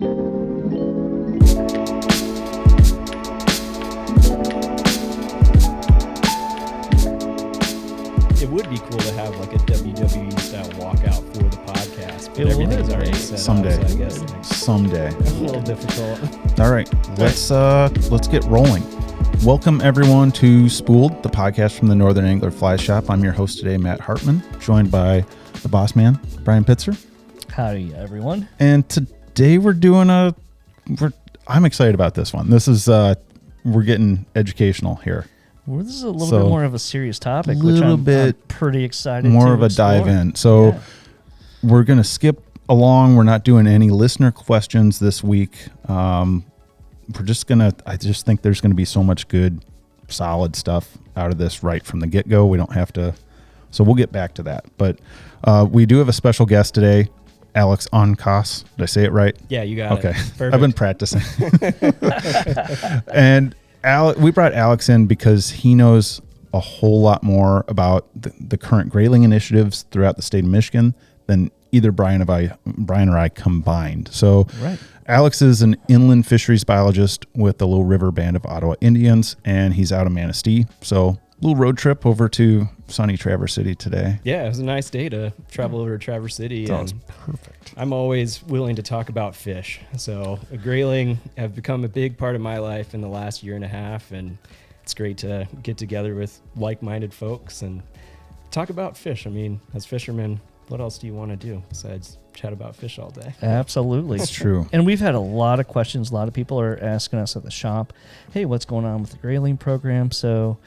It would be cool to have like a WWE style walkout for the podcast, but everything's already set someday. up, so I guess Someday. a little difficult. All right, let's get rolling. Welcome everyone to Spooled, the podcast from the Northern Angler Fly Shop. I'm your host today, Matt Hartman, joined by the boss man, Brian Pitzer. Howdy, everyone. And today I'm excited about this one. This is we're getting educational here. Well, this is a little bit more of a serious topic, which I'm pretty excited more to of a explore. dive in. So we're going to skip along. We're not doing any listener questions this week. I just think there's going to be so much good, solid stuff out of this right from the get-go. We don't have to, so we'll get back to that. But we do have a special guest today, Alex Ontkoss. Did I say it right? Yeah, you got it. Okay. Perfect. I've been practicing. And we brought Alex in because he knows a whole lot more about the current grayling initiatives throughout the state of Michigan than either Brian or I combined. So Right. Alex is an inland fisheries biologist with the Little River Band of Ottawa Indians, and he's out of Manistee. So little road trip over to sunny Traverse City today. Yeah, it was a nice day to travel over to Traverse City. Sounds and perfect. I'm always willing to talk about fish. So grayling have become a big part of my life in the last year and a half, and it's great to get together with like-minded folks and talk about fish. I mean, as fishermen, what else do you want to do besides chat about fish all day? Absolutely. It's true. And we've had a lot of questions. A lot of people are asking us at the shop, hey, what's going on with the Grayling program? So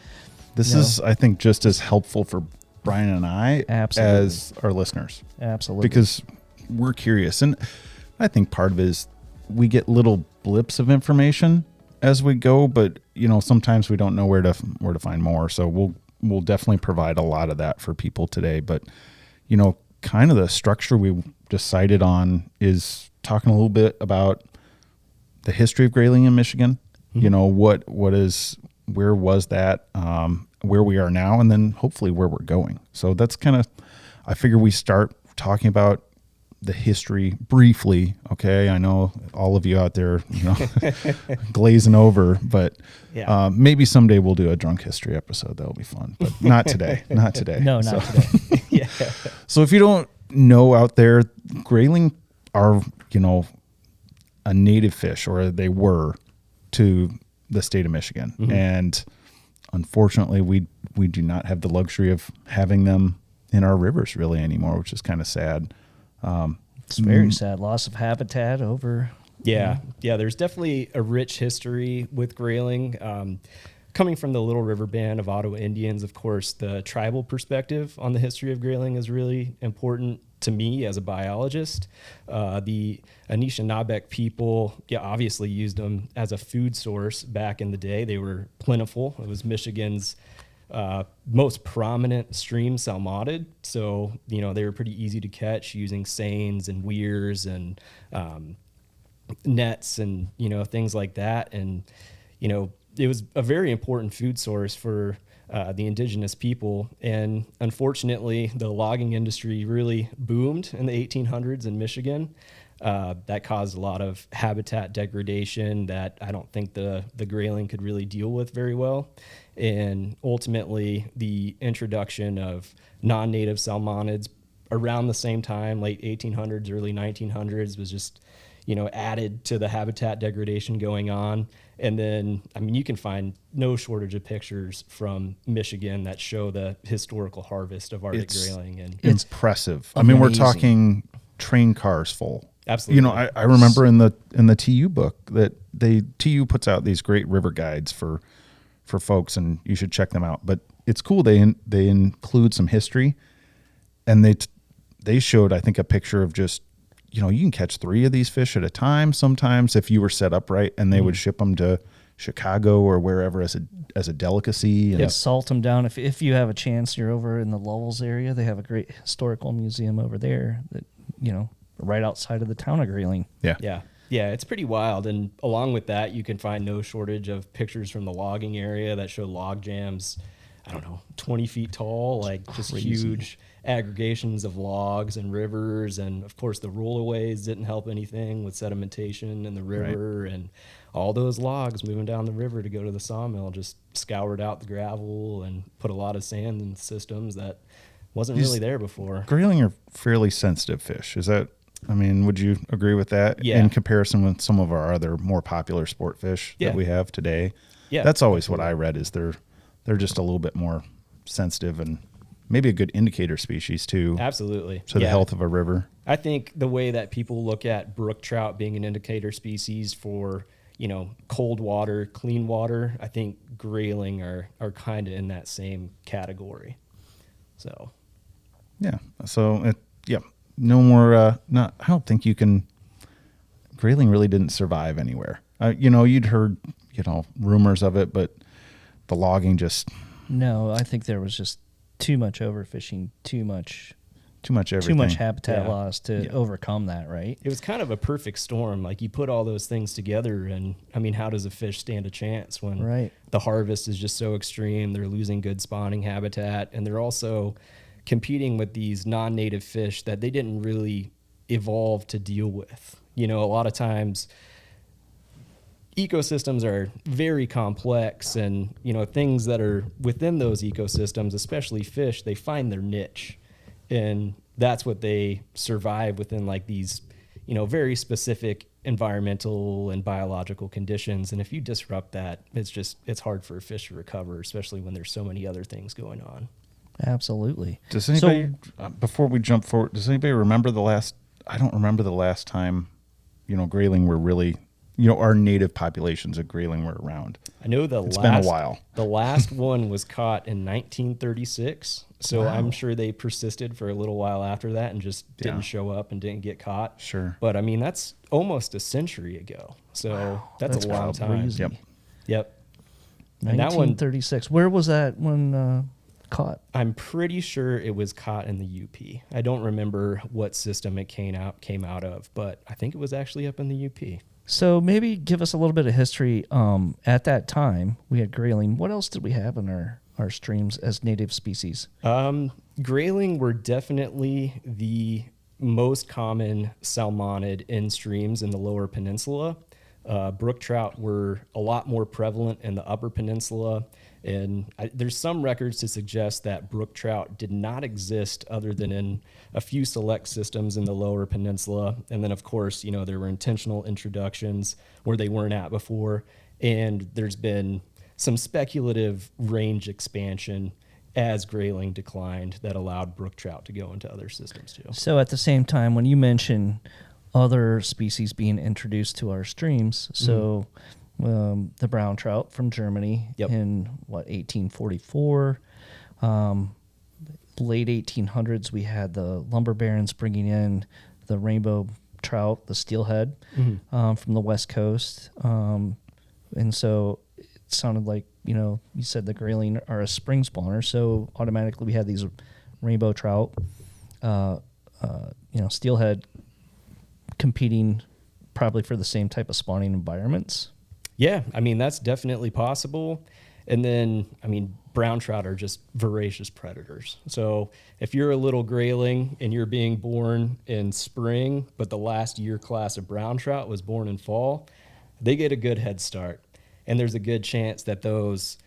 This is, I think, just as helpful for Brian and I Absolutely. as our listeners. absolutely. Because we're curious. And I think part of it is we get little blips of information as we go, but sometimes we don't know where to find more. So we'll definitely provide a lot of that for people today. But kind of the structure we decided on is talking a little bit about the history of grayling in Michigan. Mm-hmm. Where was that, where we are now, and then hopefully where we're going. So that's kind of, I figure we start talking about the history briefly. Okay. I know all of you out there, glazing over, but maybe someday we'll do a drunk history episode. That'll be fun, but not today. Not today. No, not today. Yeah. So if you don't know out there, grayling are, a native fish, or they were to the state of Michigan. Mm-hmm. And unfortunately we do not have the luxury of having them in our rivers really anymore, which is kind of sad. It's very sad. Loss of habitat over. Yeah. There's definitely a rich history with grayling. Coming from the Little River Band of Ottawa Indians, of course, the tribal perspective on the history of grayling is really important to me as a biologist. The Anishinaabe people, obviously used them as a food source back in the day. They were plentiful. It was Michigan's most prominent stream salmonid. So, they were pretty easy to catch using seines and weirs and nets and, things like that. And, it was a very important food source for the indigenous people. And unfortunately, the logging industry really boomed in the 1800s in Michigan. That caused a lot of habitat degradation that I don't think the grayling could really deal with very well. And ultimately, the introduction of non-native salmonids around the same time, late 1800s, early 1900s, was just added to the habitat degradation going on. And then, you can find no shortage of pictures from Michigan that show the historical harvest of Arctic grayling. And it's impressive. amazing. We're talking train cars full. Absolutely. I remember in the TU book that TU puts out these great river guides for folks, and you should check them out. But it's cool. They include some history, and they showed, I think, a picture of just, you can catch 3 of these fish at a time sometimes if you were set up right, and they would ship them to Chicago or wherever as a delicacy. And salt them down. If you have a chance, you're over in the Lowell's area. They have a great historical museum over there that, right outside of the town of Grayling. Yeah, it's pretty wild. And along with that, you can find no shortage of pictures from the logging area that show log jams, 20 feet tall, like just huge. aggregations of logs and rivers, and of course the rollaways didn't help anything with sedimentation in the river, and all those logs moving down the river to go to the sawmill just scoured out the gravel and put a lot of sand in systems that wasn't really there before. Grayling are fairly sensitive fish. Is that, I mean, would you agree with that? Yeah. In comparison with some of our other more popular sport fish that we have today? Yeah. That's always what I read, is they're just a little bit more sensitive and maybe a good indicator species too. Absolutely. To the health of a river. I think the way that people look at brook trout being an indicator species for, you know, cold water, clean water, I think grayling are kind of in that same category. So, yeah. So, no more, I don't think you can, grayling really didn't survive anywhere. You know, you'd heard, you know, rumors of it, but the logging just. No, I think there was just too much overfishing, too much everything. too much habitat loss to overcome that, right? it was kind of a perfect storm. Like, you put all those things together, and I mean, how does a fish stand a chance when the harvest is just so extreme? They're losing good spawning habitat, and they're also competing with these non-native fish that they didn't really evolve to deal with. You know, a lot of times ecosystems are very complex, and, you know, things that are within those ecosystems, especially fish, they find their niche. And that's what they survive within, like these, you know, very specific environmental and biological conditions. And if you disrupt that, it's hard for a fish to recover, especially when there's so many other things going on. Absolutely. Does anybody, before we jump forward, does anybody remember I don't remember the last time, you know, grayling were really, you know, our native populations of grayling were around. I know it's been a while. The last one was caught in 1936. So I'm sure they persisted for a little while after that and just didn't show up and didn't get caught. Sure. But I mean, that's almost a century ago. So that's a long time. Crazy. Yep. And that one, 1936. Where was that one caught? I'm pretty sure it was caught in the UP. I don't remember what system it came out of, but I think it was actually up in the UP. So maybe give us a little bit of history. At that time, we had grayling. What else did we have in our streams as native species? Grayling were definitely the most common salmonid in streams in the lower peninsula. Brook trout were a lot more prevalent in the upper peninsula. And there's some records to suggest that brook trout did not exist other than in a few select systems in the lower peninsula. And then, of course, you know, there were intentional introductions where they weren't at before. And there's been some speculative range expansion as grayling declined that allowed brook trout to go into other systems too. So at the same time, when you mention other species being introduced to our streams, so the brown trout from Germany in 1844, late 1800s, we had the lumber barons bringing in the rainbow trout, the steelhead, from the West Coast. And so it sounded like, you know, you said the grayling are a spring spawner, so automatically we had these rainbow trout, you know, steelhead competing probably for the same type of spawning environments. Yeah, I mean, that's definitely possible. And then, I mean, brown trout are just voracious predators. So if you're a little grayling and you're being born in spring, but the last year class of brown trout was born in fall, they get a good head start. And there's a good chance that those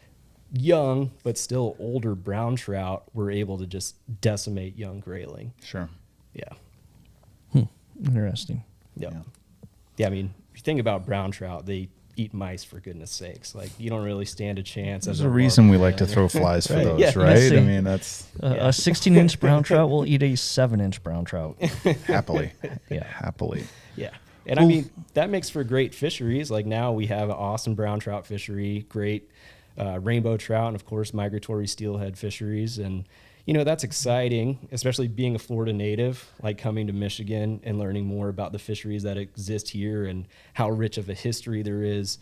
young but still older brown trout were able to just decimate young grayling. Sure. Yeah. Interesting. Yep. Yeah, I mean, if you think about brown trout, they eat mice, for goodness sakes. Like, you don't really stand a chance. There's a reason we like to throw flies for those, right? I mean, that's a 16-inch brown trout will eat a 7-inch brown trout happily. happily. Yeah. And I mean, that makes for great fisheries. Like, now we have an awesome brown trout fishery, great rainbow trout, and of course migratory steelhead fisheries. And you know, that's exciting, especially being a Florida native, like coming to Michigan and learning more about the fisheries that exist here and how rich of a history there is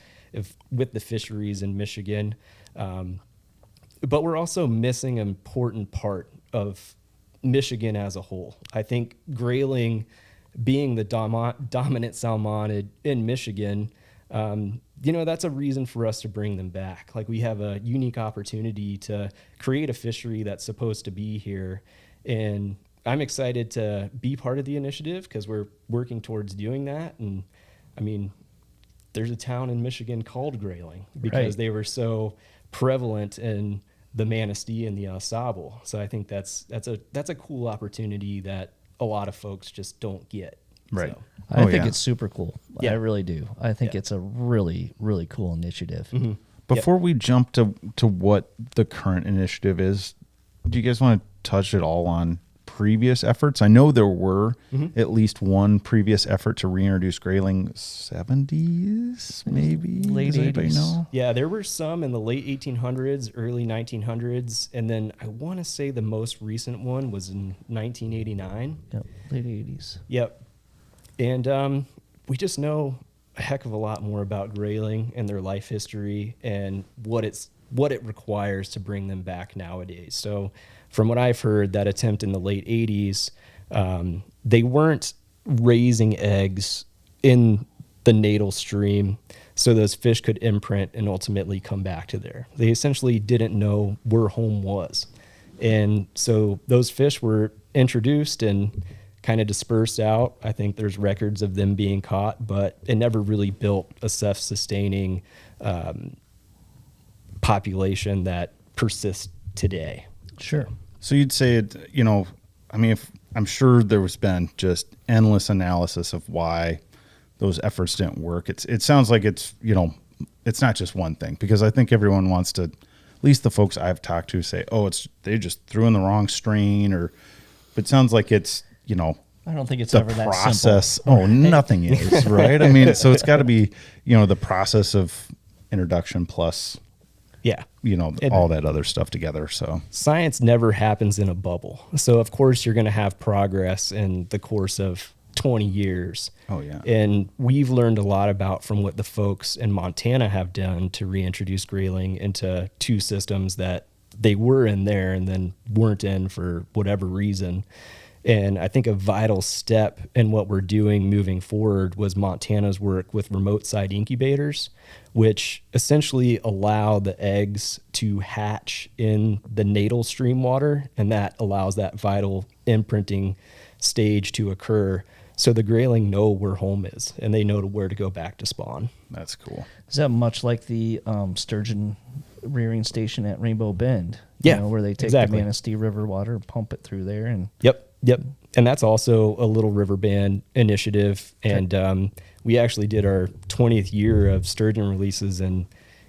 with the fisheries in Michigan. But we're also missing an important part of Michigan as a whole. I think grayling, being the dominant salmonid in Michigan, you know, that's a reason for us to bring them back. Like, we have a unique opportunity to create a fishery that's supposed to be here And I'm excited to be part of the initiative because we're working towards doing that. And I mean, there's a town in Michigan called Grayling because they were so prevalent in the Manistee and the Ensemble. So I think that's a cool opportunity that a lot of folks just don't get. Right. So. I think it's super cool. Yeah. I really do. I think it's a really, really cool initiative. Mm-hmm. Before we jump to what the current initiative is, do you guys want to touch at all on previous efforts? I know there were at least one previous effort to reintroduce Grayling, 70s, maybe? Late Does anybody 80s. know? Yeah, there were some in the late 1800s, early 1900s, and then I want to say the most recent one was in 1989. Yep, late 80s. Yep. And we just know a heck of a lot more about Grayling and their life history and what it requires to bring them back nowadays. So from what I've heard, that attempt in the late 80s, they weren't raising eggs in the natal stream so those fish could imprint and ultimately come back to there. They essentially didn't know where home was. And so those fish were introduced and kind of dispersed out. I think there's records of them being caught, but it never really built a self-sustaining population that persists today. Sure. So you'd say it, I mean, I'm sure there was been just endless analysis of why those efforts didn't work. It sounds like it's not just one thing, because I think everyone wants to, at least the folks I've talked to say, oh, they just threw in the wrong strain, but it sounds like it's, I don't think it's the ever that process. simple. Oh, nothing is, right? I mean, so it's got to be, the process of introduction plus, Yeah. all that other stuff together. So Science never happens in a bubble. So of course you're going to have progress in the course of 20 years. Oh, yeah. And we've learned a lot from what the folks in Montana have done to reintroduce Grayling into two systems that they were in there and then weren't in for whatever reason. And I think a vital step in what we're doing moving forward was Montana's work with remote site incubators, which essentially allow the eggs to hatch in the natal stream water, and that allows that vital imprinting stage to occur. So the Grayling know where home is, and they know where to go back to spawn. that's cool. Is that much like the Sturgeon rearing station at Rainbow Bend? Yeah, where they take exactly. the Manistee River water and pump it through there. And Yep. And that's also a Little River Band initiative. And we actually did our 20th year of sturgeon releases, and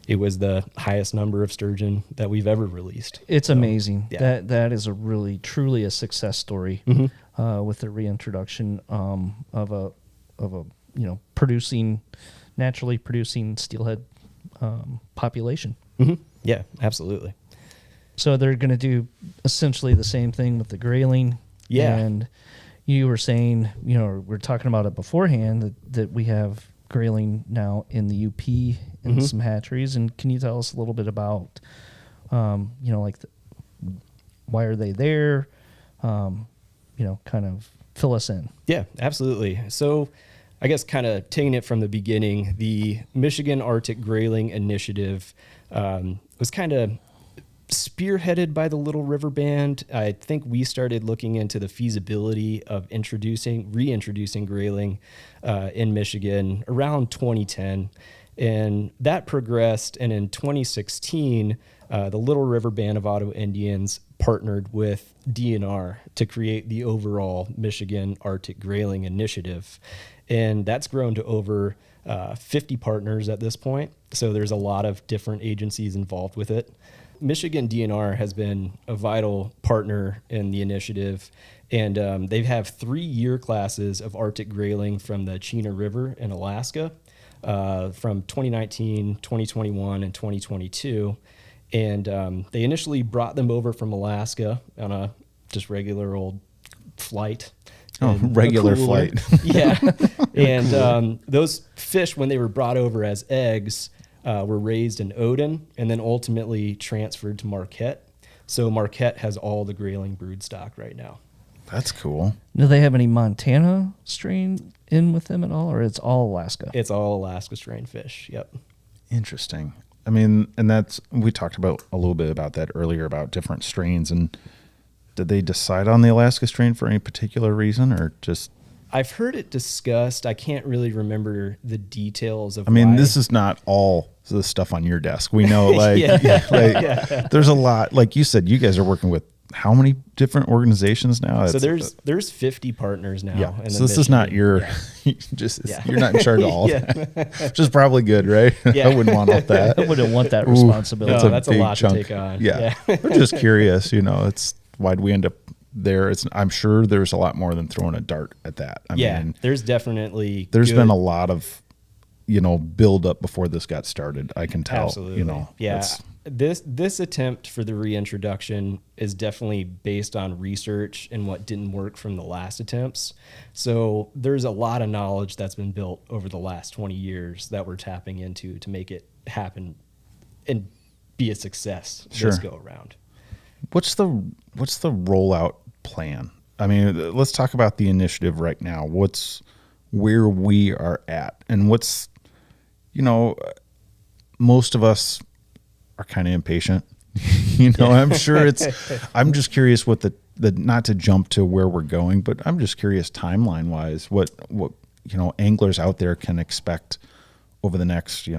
it was the highest number of sturgeon that we've ever released. it's amazing. yeah. That is truly a success story with the reintroduction of a naturally producing steelhead population. Mm-hmm. Yeah, absolutely. So they're going to do essentially the same thing with the Grayling. Yeah. And you were saying, we're talking about it beforehand, that we have Grayling now in the UP in some hatcheries. And can you tell us a little bit about, why are they there? Kind of fill us in. Yeah, absolutely. So I guess kind of taking it from the beginning, the Michigan Arctic Grayling initiative was kind of spearheaded by the Little River Band. I think we started looking into the feasibility of reintroducing Grayling in Michigan around 2010. And that progressed. And in 2016, the Little River Band of Ottawa Indians partnered with DNR to create the overall Michigan Arctic Grayling initiative. And that's grown to over 50 partners at this point. So there's a lot of different agencies involved with it. Michigan DNR has been a vital partner in the initiative, and they have 3-year classes of Arctic Grayling from the Chena River in Alaska from 2019, 2021, and 2022. And they initially brought them over from Alaska on a just regular old flight. Oh, regular flight. Yeah. And those fish, when they were brought over as eggs, were raised in Odin and then ultimately transferred to Marquette. So Marquette has all the Grayling broodstock right now. That's cool. Do they have any Montana strain in with them at all, or it's all Alaska? It's all Alaska strain fish. Yep. Interesting. I mean, and we talked about a little bit about that earlier about different strains, and Did they decide on the Alaska strain for any particular reason, or just? I've heard it discussed. I can't really remember the details of. I mean, why. this is not all the stuff on your desk. We know, like, Yeah. there's a lot. Like you said, you guys are working with how many different organizations now? So there's 50 partners now. Yeah. In So the this is not Michigan. your, you're not in charge of all of that, which is probably good, right? Yeah. I wouldn't want all that. I wouldn't want that responsibility. No, that's a big lot chunk. to take on. Yeah. I'm just curious, it's why'd we end up there? I'm sure there's a lot more than throwing a dart at that. I mean, there's definitely there's been a lot of, build up before this got started. I can tell, Absolutely. This attempt for the reintroduction is definitely based on research and what didn't work from the last attempts. So there's a lot of knowledge that's been built over the last 20 years that we're tapping into to make it happen and be a success this go around. What's the rollout plan? I mean, let's talk about the initiative right now. What's where we are at, and what's, most of us are kind of impatient. I'm sure I'm just curious what the not to jump to where we're going, but I'm just curious timeline wise, what anglers out there can expect over the next,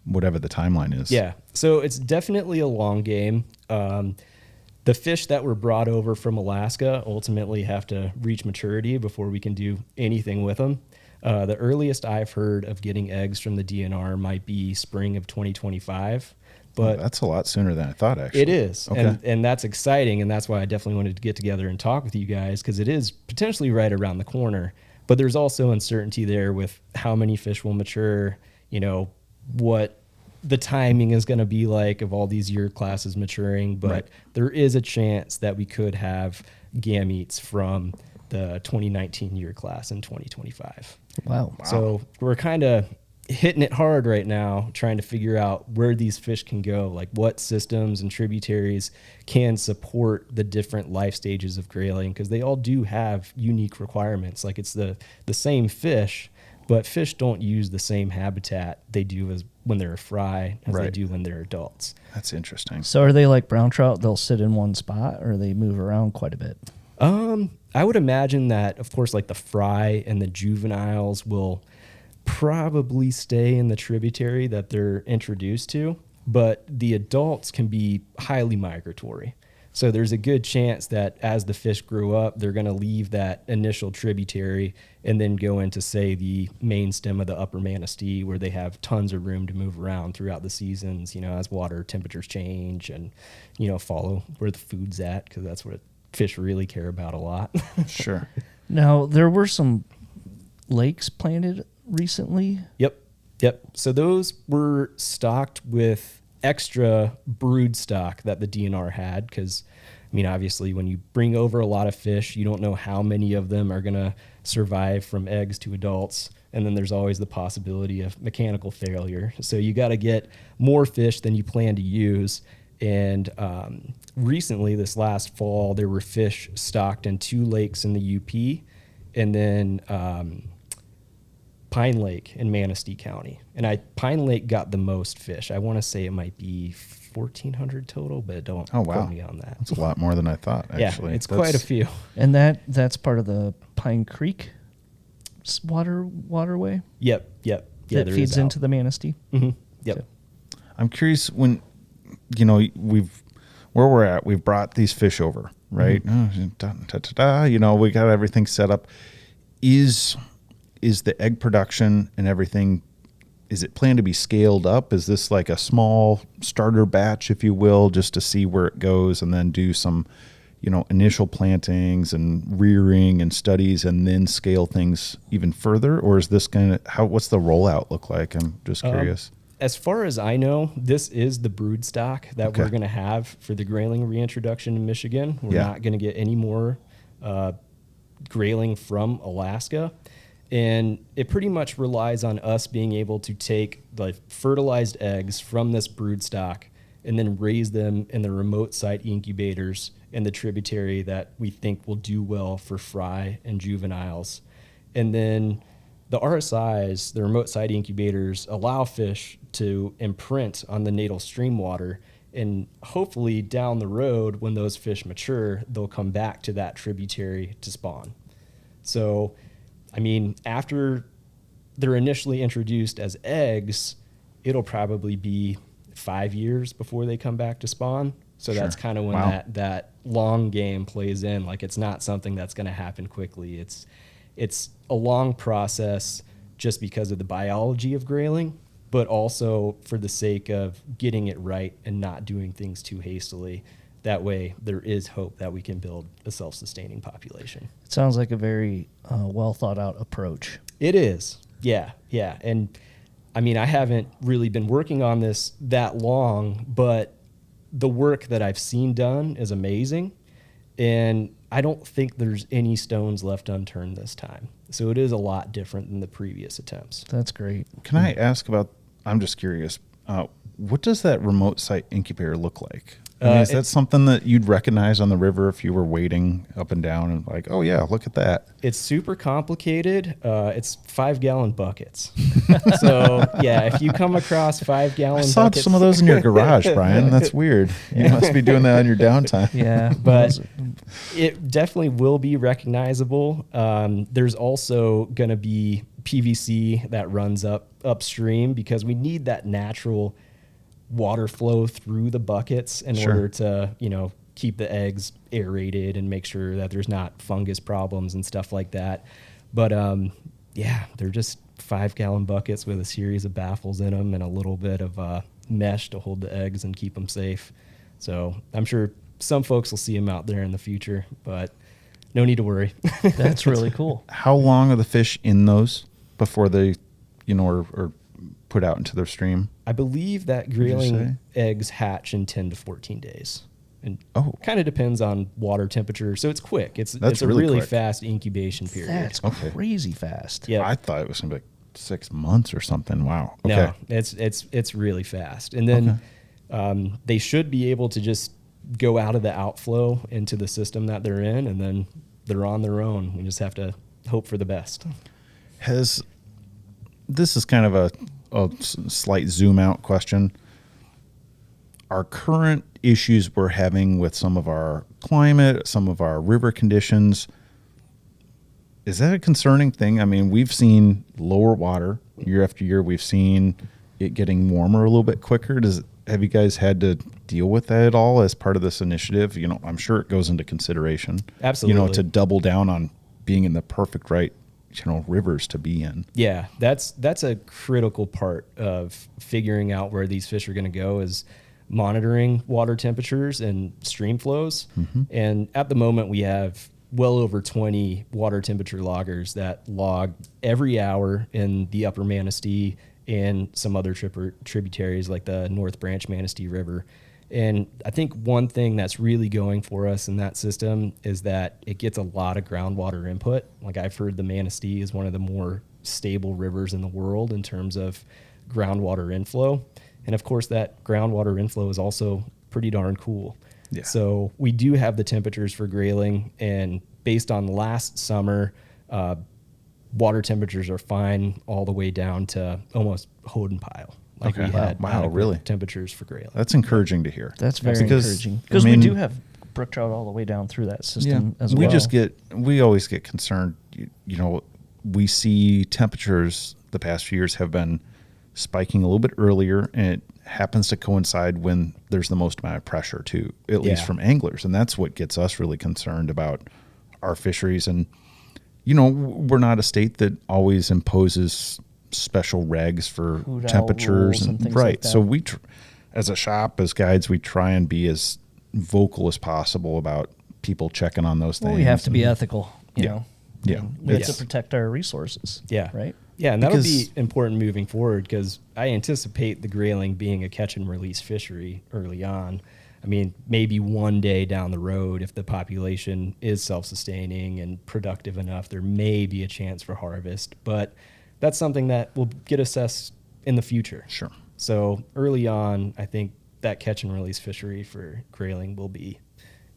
whatever the timeline is. Yeah. So it's definitely a long game. The fish that were brought over from Alaska ultimately have to reach maturity before we can do anything with them. The earliest I've heard of getting eggs from the DNR might be spring of 2025. But that's a lot sooner than I thought, actually. It is. Okay. And that's exciting. And that's why I definitely wanted to get together and talk with you guys, because it is potentially right around the corner. But there's also uncertainty there with how many fish will mature, what the timing is going to be like of all these year classes maturing. But there is a chance that we could have gametes from the 2019 year class in 2025. Wow. So we're kind of hitting it hard right now, trying to figure out where these fish can go, like what systems and tributaries can support the different life stages of grayling, because they all do have unique requirements. Like it's the same fish, but fish don't use the same habitat they do as when they're a fry as they do when they're adults. That's interesting. So are they like brown trout? They'll sit in one spot, or they move around quite a bit? I would imagine that, of course, like the fry and the juveniles will probably stay in the tributary that they're introduced to, but the adults can be highly migratory. So there's a good chance that as the fish grew up, they're going to leave that initial tributary and then go into, say, the main stem of the upper Manistee, where they have tons of room to move around throughout the seasons, as water temperatures change and, follow where the food's at, because that's what fish really care about a lot. Sure. Now, there were some lakes planted recently. Yep. So those were stocked with extra brood stock that the DNR had, because, obviously when you bring over a lot of fish, you don't know how many of them are going to survive from eggs to adults. And then there's always the possibility of mechanical failure. So you got to get more fish than you plan to use. And recently, this last fall, there were fish stocked in 2 lakes in the UP, and then Pine Lake in Manistee County. And Pine Lake got the most fish. I want to say it might be 1,400 total, but don't quote me on that. That's a lot more than I thought, actually. Yeah, it's quite a few. And that's part of the Pine Creek waterway? Yep. Yeah, that feeds into the Manistee? Mm-hmm. Yep. Okay. I'm curious when, where we're at, we've brought these fish over, right? Mm-hmm. We got everything set up. Is the egg production and everything, is it planned to be scaled up? Is this like a small starter batch, if you will, just to see where it goes and then do some, initial plantings and rearing and studies and then scale things even further? Or is this what's the rollout look like? I'm just curious. As far as I know, this is the brood stock that we're going to have for the Grayling reintroduction in Michigan. We're not going to get any more Grayling from Alaska. And it pretty much relies on us being able to take the fertilized eggs from this brood stock and then raise them in the remote site incubators in the tributary that we think will do well for fry and juveniles. And then the RSIs, the remote site incubators, allow fish to imprint on the natal stream water And hopefully down the road, when those fish mature, they'll come back to that tributary to spawn. So, I mean, after they're initially introduced as eggs, it'll probably be 5 years before they come back to spawn. So Sure. that's kind of when Wow. that long game plays in. Like, it's not something that's going to happen quickly. It's a long process just because of the biology of grayling, but also for the sake of getting it right and not doing things too hastily. That way there is hope that we can build a self-sustaining population. It sounds like a very well thought out approach. It is. Yeah. Yeah. And I mean, I haven't really been working on this that long, but the work that I've seen done is amazing. And I don't think there's any stones left unturned this time. So it is a lot different than the previous attempts. That's great. Can I ask about, I'm just curious, what does that remote site incubator look like? I mean, is that something that you'd recognize on the river if you were wading up and down and like, oh yeah, look at that? It's super complicated. It's 5-gallon buckets. So yeah, if you come across 5-gallon I saw buckets, some of those in your garage, Brian. That's weird. You must be doing that on your downtime. Yeah, but it definitely will be recognizable. There's also going to be PVC that runs upstream because we need that natural water flow through the buckets in Sure. order to, keep the eggs aerated and make sure that there's not fungus problems and stuff like that. But yeah, they're just 5-gallon buckets with a series of baffles in them and a little bit of mesh to hold the eggs and keep them safe. So I'm sure some folks will see them out there in the future, but no need to worry. that's really cool. How long are the fish in those before they, are put out into their stream? I believe that you grayling eggs hatch in 10 to 14 days. And kind of depends on water temperature. So it's quick. It's a really quick. fast incubation period. That's Okay. crazy fast. Yeah. I thought it was going to be like 6 months or something. Wow. Okay. No, it's really fast. And then they should be able to just go out of the outflow into the system that they're in, and then they're on their own. We just have to hope for the best. This is kind of a slight zoom out question. Our current issues we're having with some of our climate, some of our river conditions, is that a concerning thing? I mean, we've seen lower water year after year. We've seen it getting warmer a little bit quicker. Have you guys had to deal with that at all as part of this initiative? I'm sure it goes into consideration. Absolutely. To double down on being in the perfect right rivers to be in. Yeah, that's a critical part of figuring out where these fish are going to go is monitoring water temperatures and stream flows. Mm-hmm. And at the moment, we have well over 20 water temperature loggers that log every hour in the upper Manistee and some other tributaries like the North Branch Manistee River. And I think one thing that's really going for us in that system is that it gets a lot of groundwater input. Like, I've heard the Manistee is one of the more stable rivers in the world in terms of groundwater inflow. And of course, that groundwater inflow is also pretty darn cool. Yeah. So we do have the temperatures for grayling, and based on last summer, water temperatures are fine all the way down to almost Hoden pile. Like, Okay. we had Wow, adequate really? temperatures for grayling. That's encouraging to hear. That's very Because, encouraging. I Because we mean, do have brook trout all the way down through that system as well. We always get concerned. We see temperatures the past few years have been spiking a little bit earlier, and it happens to coincide when there's the most amount of pressure too, at least from anglers. And that's what gets us really concerned about our fisheries. And, we're not a state that always imposes special regs for Food out temperatures rules and things right. like that. So we, as a shop, as guides, we try and be as vocal as possible about people checking on those things. Well, we have to be and- ethical, you know. Yeah. We have to Yes. protect our resources. Yeah. Right? Yeah, and that'll Because- be important moving forward because I anticipate the grayling being a catch and release fishery early on. I mean, maybe one day down the road, if the population is self-sustaining and productive enough, there may be a chance for harvest. But that's something that will get assessed in the future. Sure. So early on, I think that catch and release fishery for grayling will be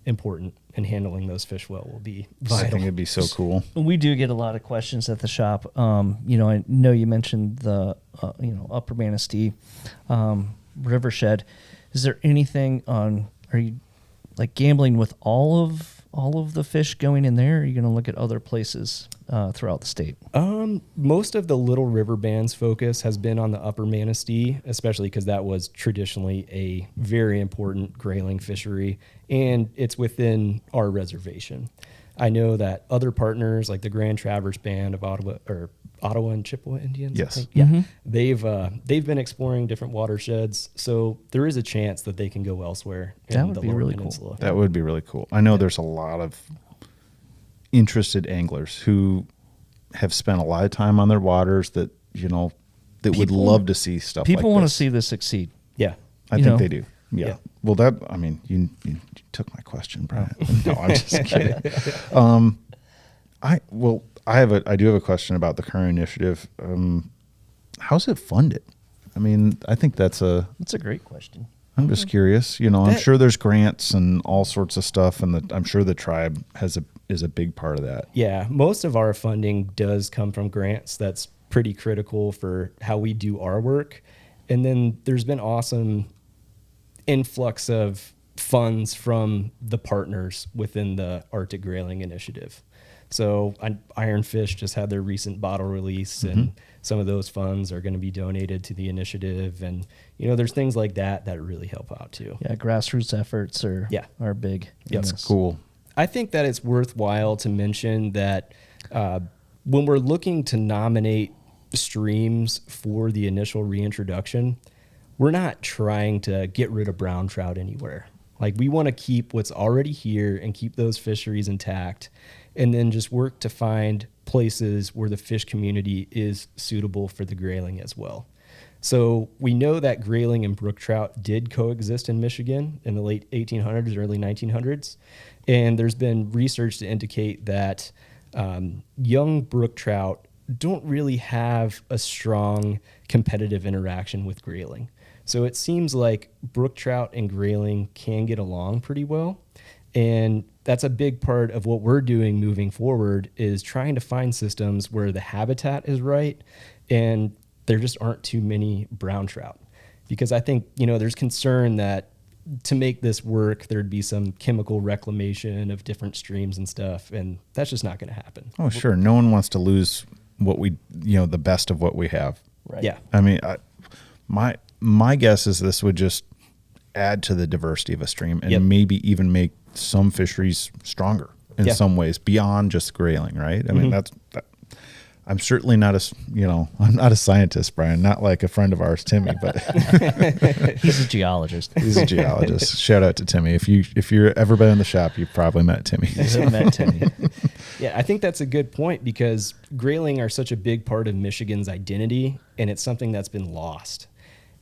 important, and handling those fish well will be I vital. think it'd be so cool. We do get a lot of questions at the shop. I know you mentioned the, Upper Manistee rivershed. Is there anything on? Are you like gambling with all of the fish going in there? Or are you going to look at other places throughout the state? Most of the Little River Band's focus has been on the Upper Manistee, especially because that was traditionally a very important grayling fishery, and it's within our reservation. I know that other partners like the Grand Traverse Band of Ottawa and Chippewa Indians, Yes. I think. Yeah, they've been exploring different watersheds, so there is a chance that they can go elsewhere in That would the be Lower really Peninsula. cool. That would be really cool. I know there's a lot of interested anglers who have spent a lot of time on their waters that, that would love to see stuff like this. People want to see this succeed. Yeah. I think they do. Yeah. Yeah. Well, you took my question, Brian. No, I'm just kidding. I do have a question about the current initiative. How's it funded? I mean, I think that's a great question. I'm just curious. I'm sure there's grants and all sorts of stuff, and I'm sure the tribe is a big part of that. Yeah, most of our funding does come from grants. That's pretty critical for how we do our work. And then there's been awesome influx of funds from the partners within the Arctic Grayling initiative. So Ironfish just had their recent bottle release, and some of those funds are going to be donated to the initiative. And, there's things like that really help out too. Yeah, grassroots efforts are big. That's cool. I think that it's worthwhile to mention that when we're looking to nominate streams for the initial reintroduction, we're not trying to get rid of brown trout anywhere. Like, we want to keep what's already here and keep those fisheries intact, and then just work to find places where the fish community is suitable for the grayling as well. So we know that grayling and brook trout did coexist in Michigan in the late 1800s, early 1900s. And there's been research to indicate that young brook trout don't really have a strong competitive interaction with grayling. So it seems like brook trout and grayling can get along pretty well. And that's a big part of what we're doing moving forward, is trying to find systems where the habitat is right and there just aren't too many brown trout. Because I think, there's concern that to make this work, there'd be some chemical reclamation of different streams and stuff, and that's just not going to happen. Oh, sure. No one wants to lose what the best of what we have. Right. Yeah. I mean, my guess is this would just add to the diversity of a stream and maybe even make some fisheries stronger in some ways beyond just grayling, right? I mean, I'm certainly not I'm not a scientist, Brian, not like a friend of ours, Timmy, but He's a geologist. he's a geologist. Shout out to Timmy. If you're ever been in the shop, you've probably met Timmy. Met Timmy. Yeah, I think that's a good point, because grayling are such a big part of Michigan's identity, and it's something that's been lost.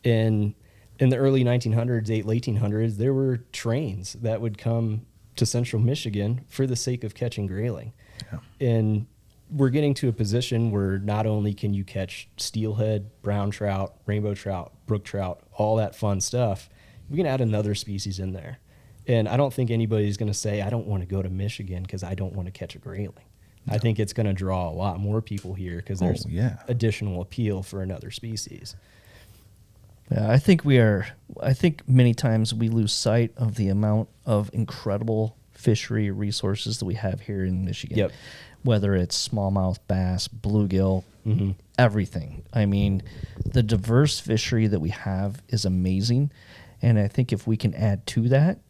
In the early 1900s, late 1800s, there were trains that would come to central Michigan for the sake of catching grayling. Yeah. And we're getting to a position where not only can you catch steelhead, brown trout, rainbow trout, brook trout, all that fun stuff, we can add another species in there. And I don't think anybody's going to say, I don't want to go to Michigan because I don't want to catch a grayling. No. I think it's going to draw a lot more people here because there's additional appeal for another species. Yeah, I think many times we lose sight of the amount of incredible fishery resources that we have here in Michigan. Yep. Whether it's smallmouth bass, bluegill, everything. I mean, the diverse fishery that we have is amazing. And I think if we can add to that,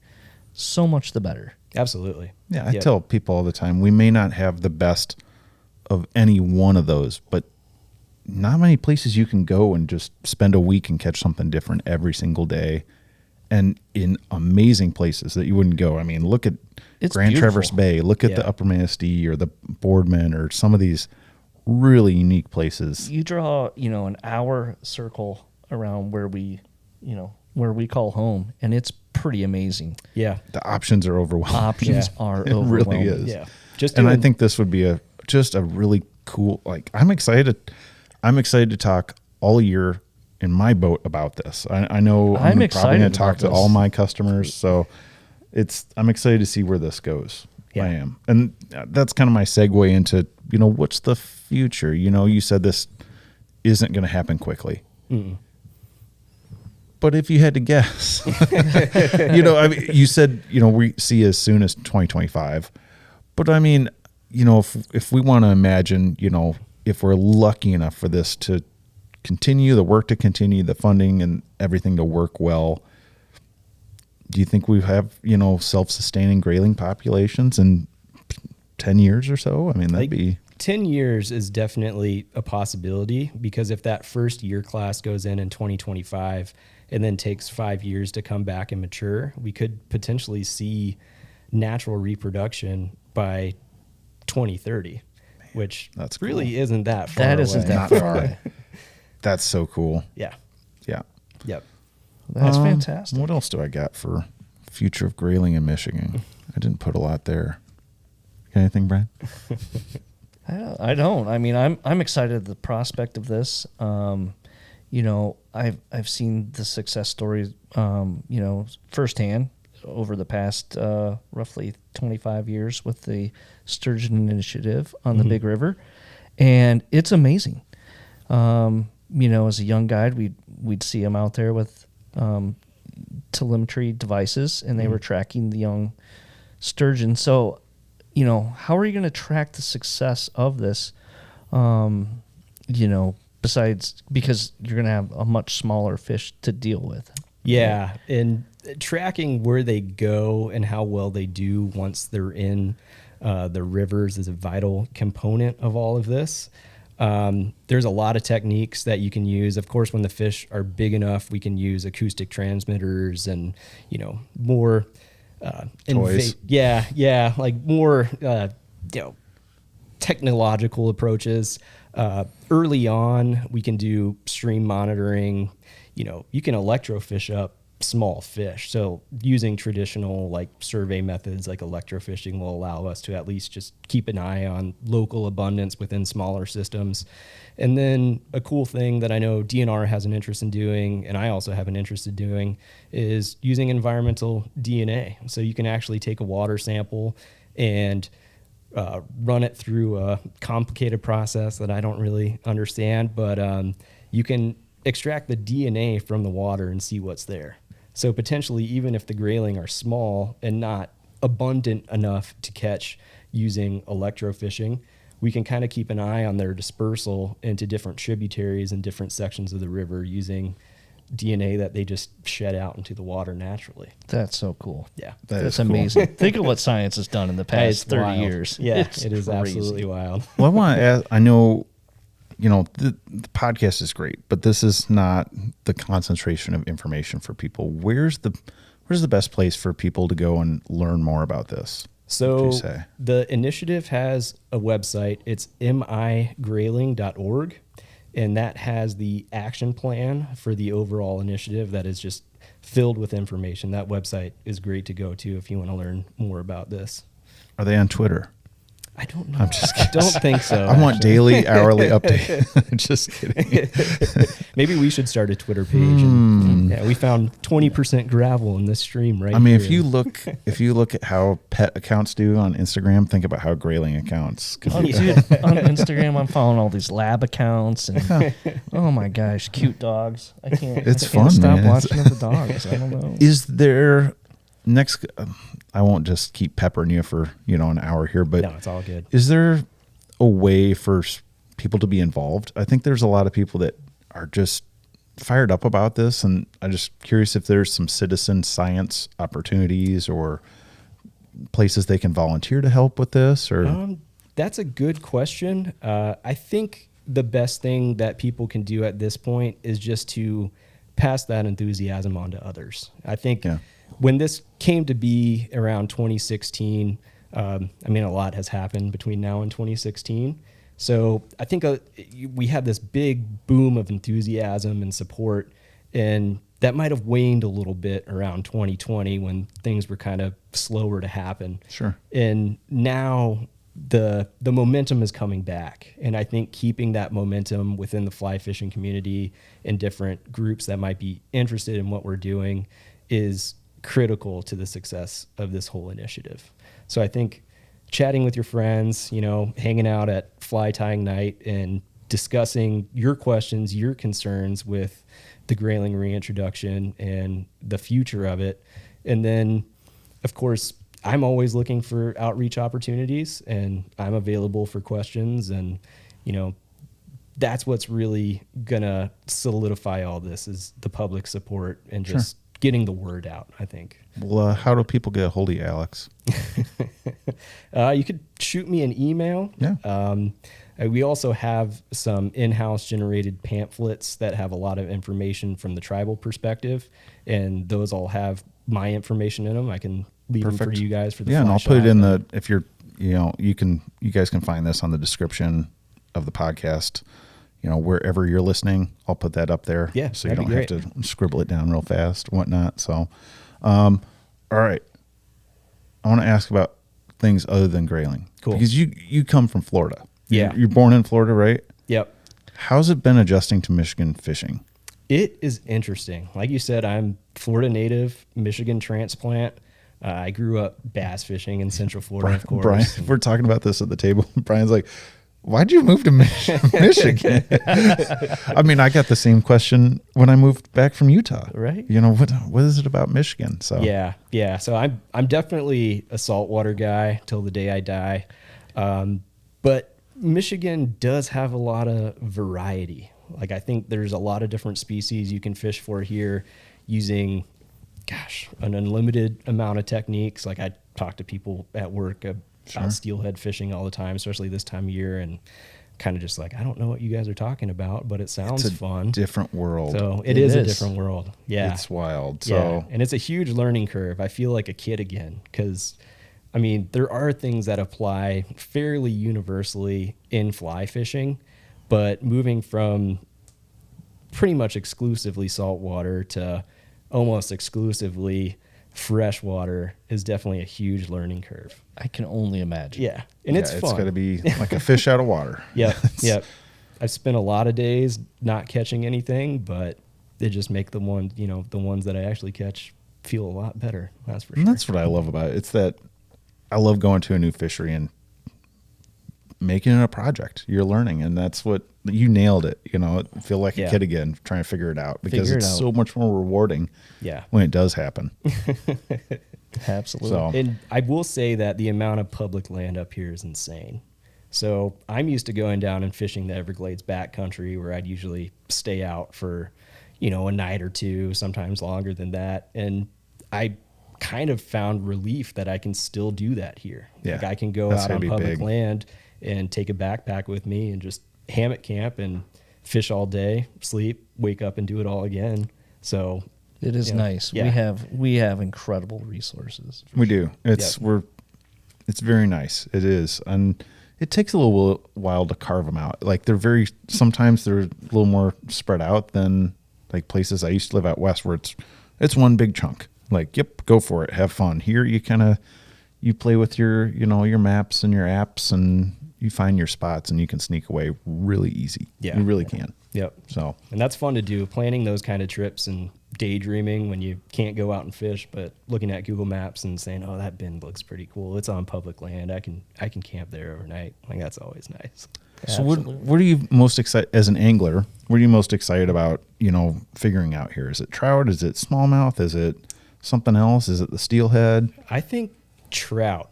so much the better. Absolutely. Yeah, I tell people all the time, we may not have the best of any one of those, but not many places you can go and just spend a week and catch something different every single day, and in amazing places that you wouldn't go. I mean, look at Grand Traverse Bay, look at the Upper Manistee or the Boardman or some of these really unique places. You draw, an hour circle around where we call home, and it's pretty amazing. Yeah. The options are overwhelming. Options are overwhelming. It really is. Yeah. I think this would be just a really cool, I'm excited to talk all year in my boat about this. I know I'm probably going to talk to all my customers, so I'm excited to see where this goes. Yeah. I am. And that's kind of my segue into, what's the future? You said this isn't going to happen quickly. But if you had to guess, I mean, you said, we see as soon as 2025. But I mean, if we want to imagine, if we're lucky enough for this to continue, the work to continue, the funding and everything to work well, do you think we have, self-sustaining grayling populations in 10 years or so? I mean, that'd be... 10 years is definitely a possibility, because if that first year class goes in 2025 and then takes 5 years to come back and mature, we could potentially see natural reproduction by 2030, which that's cool. Really isn't that far That away. isn't that far away. That's so cool. Yeah. Yeah. Yep. That's fantastic. What else do I got for future of grayling in Michigan? I didn't put a lot there. Got anything, Brad? I don't. I mean, I'm excited at the prospect of this. I've seen the success stories, firsthand over the past roughly 25 years with the Sturgeon initiative on the Big River, and it's amazing. As a young guide, we'd see them out there with telemetry devices, and they were tracking the young sturgeon. So, how are you going to track the success of this? Besides, because you're going to have a much smaller fish to deal with. Yeah, and tracking where they go and how well they do once they're in the rivers is a vital component of all of this. There's a lot of techniques that you can use. Of course, when the fish are big enough, we can use acoustic transmitters and, more toys. Like more, technological approaches. Early on, we can do stream monitoring. You can electrofish up small fish. So using traditional like survey methods like electrofishing will allow us to at least just keep an eye on local abundance within smaller systems. And then a cool thing that I know DNR has an interest in doing, and I also have an interest in doing, is using environmental DNA. So you can actually take a water sample and run it through a complicated process that I don't really understand, but you can extract the DNA from the water and see what's there. So potentially, even if the grayling are small and not abundant enough to catch using electrofishing, we can kind of keep an eye on their dispersal into different tributaries and different sections of the river using DNA that they just shed out into the water naturally. That's so cool. Yeah. That's amazing. Think of what science has done in the past 30 wild. years. Yeah, It's it is crazy. absolutely wild. Well, I want to ask, I know, the podcast is great, but this is not the concentration of information for people. Where's the best place for people to go and learn more about this? So the initiative has a website. It's migrayling.org, and that has the action plan for the overall initiative that is just filled with information. That website is great to go to if you want to learn more about this. Are they on Twitter? I don't know. I'm just I don't think so. I want daily, hourly update. Just kidding. Maybe we should start a Twitter page. And, we found 20% gravel in this stream right I mean, here. if you look at how pet accounts do on Instagram, think about how grayling accounts can do. Dude, on Instagram, I'm following all these lab accounts, and oh my gosh, cute dogs. I can't. It's I can't fun, stop man. watching the dogs. I don't know. Is there next? I won't just keep peppering you for an hour here, but No, it's all good. is there a way for people to be involved? I think there's a lot of people that are just fired up about this, and I'm just curious if there's some citizen science opportunities or places they can volunteer to help with this. Or That's a good question. I think the best thing that people can do at this point is just to pass that enthusiasm on to others. I think when this came to be around 2016, a lot has happened between now and 2016. So I think we had this big boom of enthusiasm and support, and that might have waned a little bit around 2020 when things were kind of slower to happen. Sure. And now the momentum is coming back, and I think keeping that momentum within the fly fishing community and different groups that might be interested in what we're doing is critical to the success of this whole initiative. So I think chatting with your friends, hanging out at fly tying night and discussing your questions, your concerns with the Grayling Reintroduction and the future of it. And then, of course, I'm always looking for outreach opportunities, and I'm available for questions. And, you know, that's what's really going to solidify all this is the public support and just getting the word out, I think. Well, how do people get a hold of you, Alex? You could shoot me an email. Yeah. We also have some in-house generated pamphlets that have a lot of information from the tribal perspective, and those all have my information in them. I can leave them for you guys for the and I'll fly put it in shop. if you're, you guys can find this on the description of the podcast. You know, wherever you're listening, I'll put that up there. Yeah, so you that'd don't be have to scribble it down real fast and whatnot. So, all right. I want to ask about things other than Grayling. Cool. Because you come from Florida. Yeah. You're born in Florida, right? Yep. How's it been adjusting to Michigan fishing? It is interesting. Like you said, I'm Florida native, Michigan transplant. I grew up bass fishing in Central Florida, of course. Brian, we're talking about this at the table. Brian's like, why'd you move to Michigan? I mean, I got the same question when I moved back from Utah. Right. You know, what is it about Michigan? So Yeah. So I'm definitely a saltwater guy till the day I die. But Michigan does have a lot of variety. Like, I think there's a lot of different species you can fish for here using, an unlimited amount of techniques. Like, I talk to people at work about steelhead fishing all the time, especially this time of year, and kind of just like, I don't know what you guys are talking about, but it sounds fun. Different world. So it is a different world. Yeah. It's wild. So Yeah. And it's a huge learning curve. I feel like a kid again, because I mean, there are things that apply fairly universally in fly fishing, but moving from pretty much exclusively saltwater to almost exclusively freshwater is definitely a huge learning curve. I can only imagine. Yeah. And it's fun. It's got to be like a fish out of water. Yep. I've spent a lot of days not catching anything, but they just make the ones that I actually catch feel a lot better. That's for sure. And that's what I love about it. It's that I love going to a new fishery and making it a project. You're learning, and that's what you nailed it. You know, feel like a kid again, trying to figure it out because it's so much more rewarding. Yeah. When it does happen. Absolutely. So, and I will say that the amount of public land up here is insane. So I'm used to going down and fishing the Everglades backcountry, where I'd usually stay out for, a night or two, sometimes longer than that. And I kind of found relief that I can still do that here. Yeah, like I can go out on public land and take a backpack with me and just hammock camp and fish all day, sleep, wake up and do it all again. So it is nice. Yeah. We have incredible resources. We do. It's very nice. It is. And it takes a little while to carve them out. Like sometimes they're a little more spread out than like places I used to live out west where it's one big chunk. Like, yep, go for it. Have fun. Here you play with your maps and your apps, and you find your spots, and you can sneak away really easy. Yeah. You really can. Yep. So, and that's fun to do, planning those kind of trips and daydreaming when you can't go out and fish, but looking at Google Maps and saying, oh, that bend looks pretty cool. It's on public land. I can camp there overnight. Like, that's always nice. So what are you most excited as an angler? What are you most excited about, figuring out here? Is it trout? Is it smallmouth? Is it something else? Is it the steelhead? I think trout.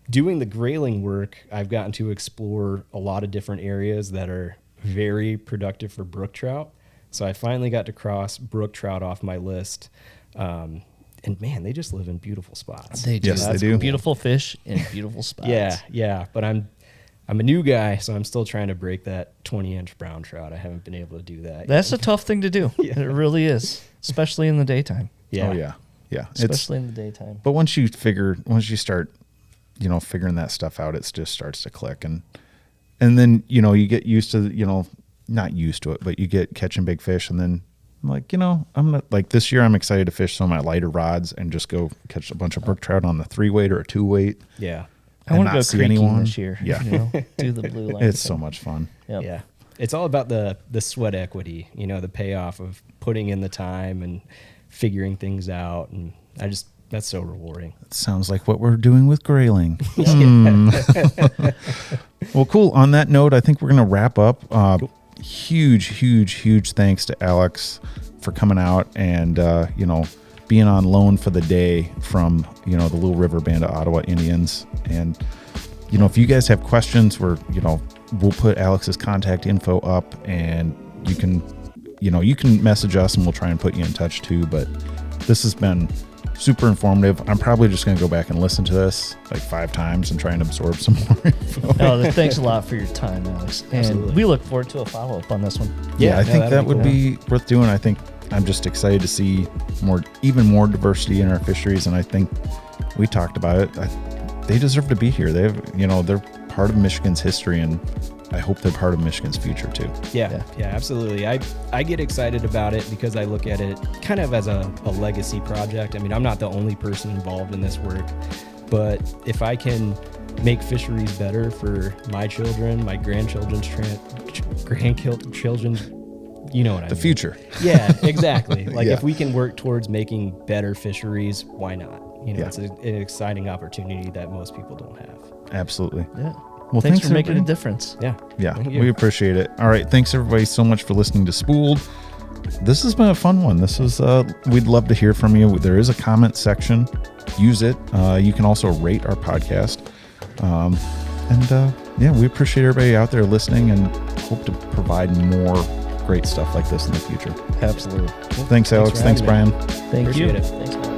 Doing the grayling work, I've gotten to explore a lot of different areas that are very productive for brook trout. So I finally got to cross brook trout off my list. And man, they just live in beautiful spots. They do. Yes, they do. Beautiful fish in beautiful spots. Yeah. But I'm a new guy, so I'm still trying to break that 20-inch brown trout. I haven't been able to do that. That's a tough thing to do. It really is, especially in the daytime. Yeah. Oh yeah. Especially in the daytime. But once you start, figuring that stuff out, it just starts to click, and then you get used to not used to it, but you get catching big fish, and then I'm like, I'm not like this year. I'm excited to fish some of my lighter rods and just go catch a bunch of brook trout on the 3-weight or a 2-weight. Yeah. I want to go see creeking anyone this year. Yeah. Do the blue line. It's so much fun. Yep. Yeah. It's all about the sweat equity, the payoff of putting in the time and figuring things out. And That's so rewarding. That sounds like what we're doing with Grayling. Well, cool. On that note, I think we're going to wrap up. Cool. Huge thanks to Alex for coming out and, being on loan for the day from, the Little River Band of Ottawa Indians. And, if you guys have questions, we'll put Alex's contact info up, and you can message us and we'll try and put you in touch too. But this has been super informative. I'm probably just going to go back and listen to this like 5 times and try and absorb some more info. No, thanks a lot for your time, Alex. And Absolutely. we look forward to a follow-up on this one. Yeah, I think that'd that be would cool. be worth doing. I think I'm just excited to see even more diversity in our fisheries, and I think we talked about it. They deserve to be here. They're part of Michigan's history, and I hope they're part of Michigan's future too. Yeah, absolutely. I get excited about it because I look at it kind of as a legacy project. I mean, I'm not the only person involved in this work, but if I can make fisheries better for my children, my grandchildren's grandchildren's, you know what I mean. The future. Yeah, exactly. Like Yeah. if we can work towards making better fisheries, why not? Yeah. It's an exciting opportunity that most people don't have. Absolutely. Yeah. Well, thanks for making a everybody. difference. Yeah. Yeah, Thank you. we appreciate it. All right, thanks everybody so much for listening to Spooled. This has been a fun one. This was we'd love to hear from you. There is a comment section. Use it. You can also rate our podcast. We appreciate everybody out there listening and hope to provide more great stuff like this in the future. Absolutely. Thanks, Alex. for Thanks, having Brian. Thank Appreciate you. it. Thanks, man.